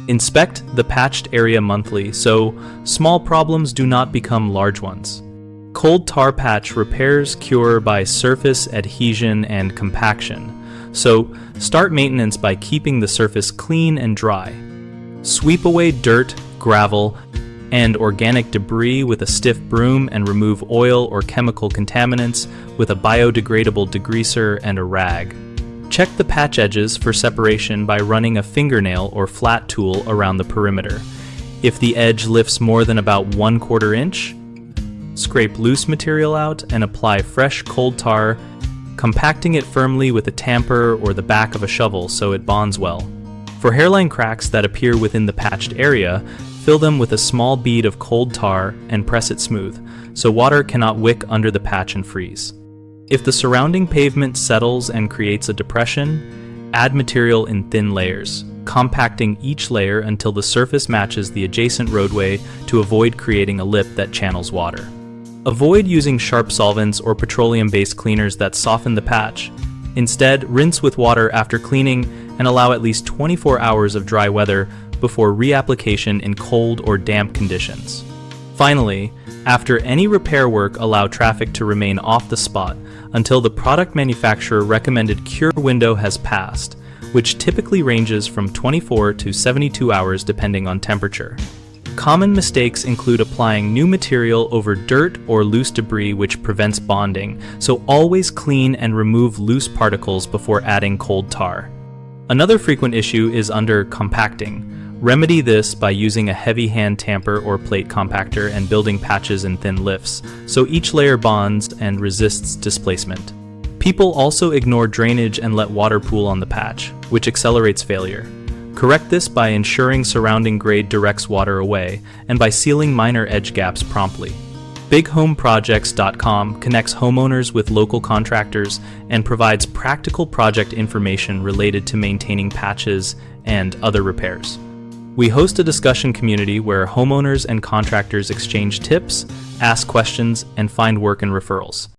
Inspect the patched area monthly so small problems do not become large ones. Cold tar patch repairs cure by surface adhesion and compaction, so start maintenance by keeping the surface clean and dry. Sweep away dirt, gravel, and organic debris with a stiff broom and remove oil or chemical contaminants with a biodegradable degreaser and a rag. Check the patch edges for separation by running a fingernail or flat tool around the perimeter. If the edge lifts more than about 1/4 inch, scrape loose material out and apply fresh cold tar, compacting it firmly with a tamper or the back of a shovel so it bonds well. For hairline cracks that appear within the patched area, fill them with a small bead of cold tar and press it smooth, so water cannot wick under the patch and freeze. If the surrounding pavement settles and creates a depression, add material in thin layers, compacting each layer until the surface matches the adjacent roadway to avoid creating a lip that channels water. Avoid using sharp solvents or petroleum-based cleaners that soften the patch. Instead, rinse with water after cleaning and allow at least 24 hours of dry weather before reapplication in cold or damp conditions. Finally, after any repair work, allow traffic to remain off the spot until the product manufacturer recommended cure window has passed, which typically ranges from 24 to 72 hours depending on temperature. Common mistakes include applying new material over dirt or loose debris which prevents bonding, so always clean and remove loose particles before adding cold tar. Another frequent issue is under compacting. Remedy this by using a heavy hand tamper or plate compactor and building patches in thin lifts, so each layer bonds and resists displacement. People also ignore drainage and let water pool on the patch, which accelerates failure. Correct this by ensuring surrounding grade directs water away and by sealing minor edge gaps promptly. BigHomeProjects.com connects homeowners with local contractors and provides practical project information related to maintaining patches and other repairs. We host a discussion community where homeowners and contractors exchange tips, ask questions, and find work and referrals.